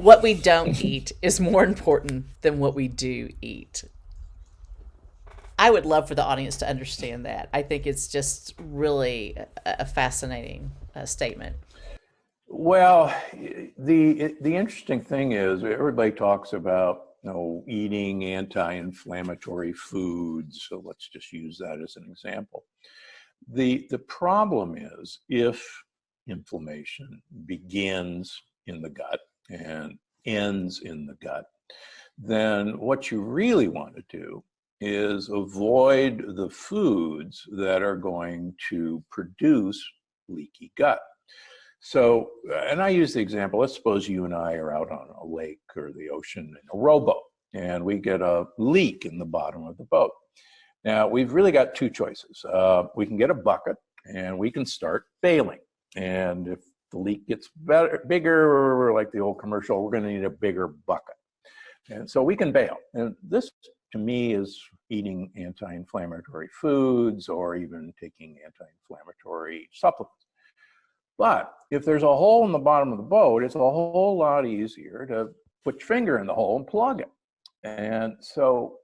what we don't eat is more important than what we do eat. I would love for the audience to understand that. I think it's just really a fascinating statement. Well, the interesting thing is everybody talks about eating anti-inflammatory foods. So let's just use that as an example. The problem is if inflammation begins in the gut and ends in the gut, then what you really want to do is avoid the foods that are going to produce leaky gut. So, and I use the example, let's suppose you and I are out on a lake or the ocean in a rowboat, and we get a leak in the bottom of the boat. Now, we've really got two choices. We can get a bucket and we can start bailing. And if the leak gets bigger, like the old commercial, we're going to need a bigger bucket. And so we can bail. And this, to me, is eating anti-inflammatory foods or even taking anti-inflammatory supplements. But if there's a hole in the bottom of the boat, it's a whole lot easier to put your finger in the hole and plug it. And so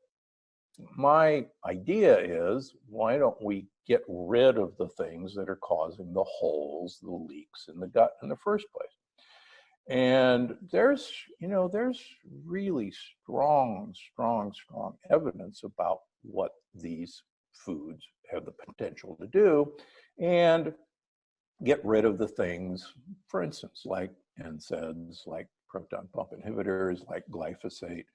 my idea is, why don't we get rid of the things that are causing the holes, the leaks in the gut in the first place? And there's really strong evidence about what these foods have the potential to do, and get rid of the things, for instance, like NSAIDs, like proton pump inhibitors, like glyphosate,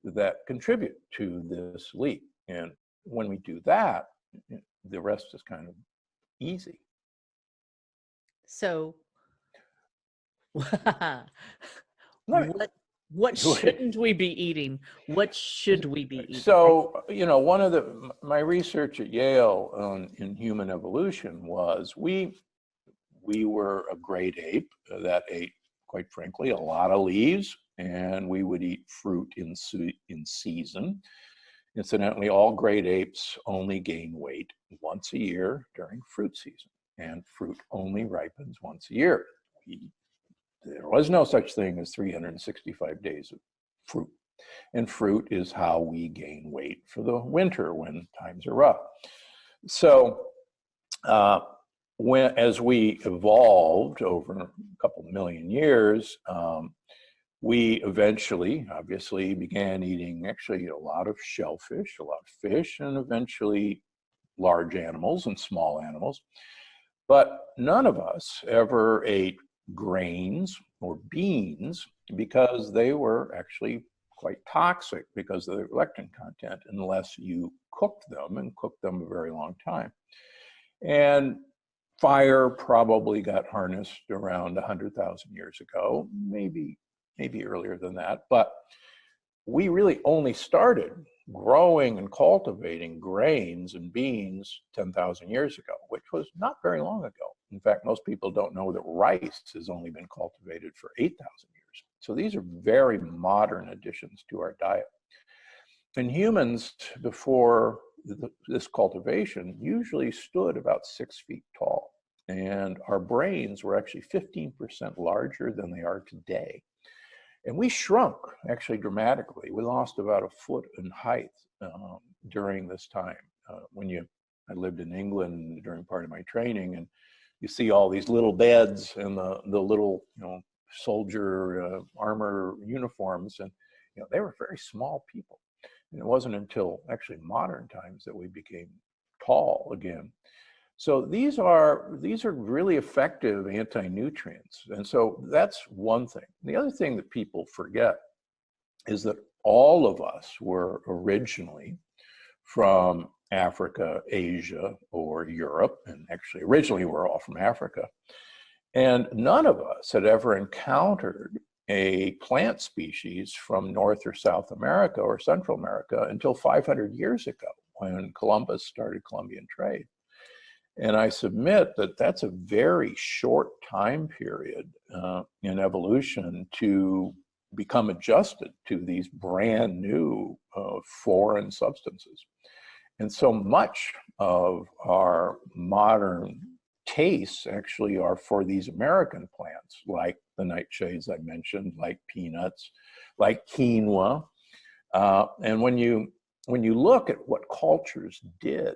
that contribute to this leak. And when we do that, the rest is kind of easy. So, Let what shouldn't we be eating? What should we be eating? So, one of my research at Yale in human evolution was we were a great ape that ate, quite frankly, a lot of leaves, and we would eat fruit in season. Incidentally, all great apes only gain weight once a year during fruit season, and fruit only ripens once a year. There was no such thing as 365 days of fruit. And fruit is how we gain weight for the winter when times are rough. So, as we evolved over a couple million years, we eventually, obviously, began eating actually a lot of shellfish, a lot of fish, and eventually large animals and small animals. But none of us ever ate grains or beans because they were actually quite toxic because of the lectin content unless you cooked them and cooked them a very long time. And fire probably got harnessed around 100,000 years ago, maybe earlier than that. But we really only started growing and cultivating grains and beans 10,000 years ago, which was not very long ago. In fact, most people don't know that rice has only been cultivated for 8,000 years. So these are very modern additions to our diet. And humans, before this cultivation, usually stood about 6 feet tall. And our brains were actually 15% larger than they are today. And we shrunk actually dramatically. We lost about a foot in height during this time. I lived in England during part of my training, and you see all these little beds and the little soldier armor uniforms, and they were very small people. And it wasn't until actually modern times that we became tall again. So these are really effective anti-nutrients. And so that's one thing. The other thing that people forget is that all of us were originally from Africa, Asia, or Europe, and actually originally we're all from Africa. And none of us had ever encountered a plant species from North or South America or Central America until 500 years ago, when Columbus started Columbian trade. And I submit that that's a very short time period in evolution to become adjusted to these brand new foreign substances. And so much of our modern tastes actually are for these American plants, like the nightshades I mentioned, like peanuts, like quinoa. And when you look at what cultures did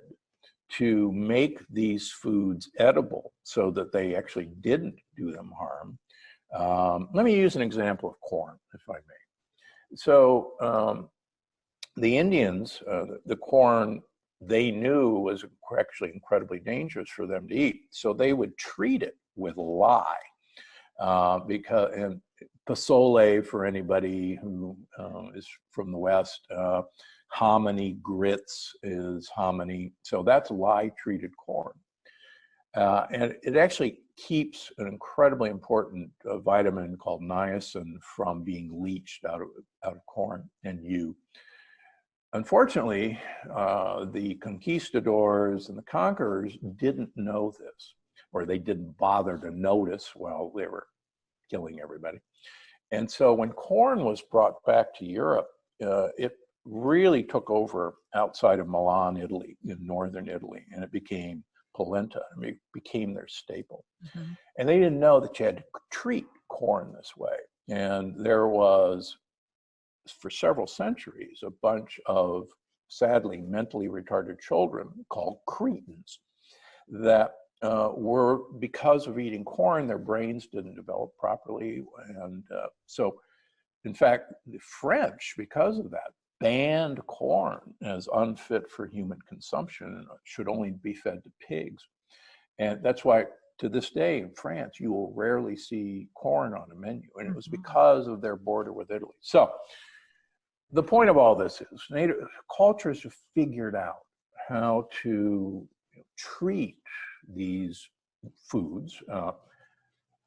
to make these foods edible so that they actually didn't do them harm, let me use an example of corn, if I may. So the Indians, the corn they knew was actually incredibly dangerous for them to eat. So they would treat it with lye, because, and pasole, for anybody who is from the West, hominy grits is hominy. So that's lye treated corn. And it actually keeps an incredibly important vitamin called niacin from being leached out of corn and you. Unfortunately, the conquistadors and the conquerors didn't know this, or they didn't bother to notice while they were killing everybody. And so when corn was brought back to Europe, it really took over outside of Milan, Italy, in northern Italy, and it became polenta. I mean, it became their staple. Mm-hmm. And they didn't know that you had to treat corn this way. And there was, for several centuries, a bunch of sadly mentally retarded children called cretins that were, because of eating corn, their brains didn't develop properly. And so, in fact, the French, because of that, banned corn as unfit for human consumption and should only be fed to pigs. And that's why, to this day in France, you will rarely see corn on a menu. And it was because of their border with Italy. So the point of all this is native cultures have figured out how to treat these foods.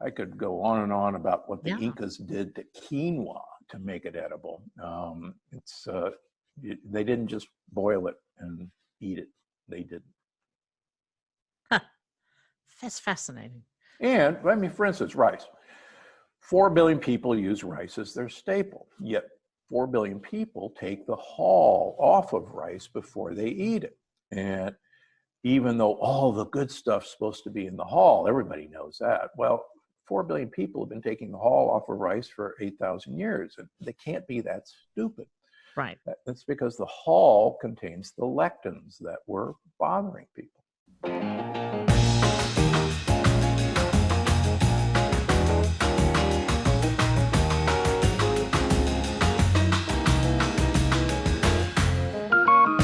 I could go on and on about what the Incas did to quinoa to make it edible. They didn't just boil it and eat it. They didn't. Huh. That's fascinating. And I mean, for instance, rice. 4 billion people use rice as their staple, yet 4 billion people take the hull off of rice before they eat it. And even though all the good stuff's supposed to be in the hull, everybody knows that. Well, 4 billion people have been taking the hull off of rice for 8,000 years, and they can't be that stupid. Right. That's because the hull contains the lectins that were bothering people.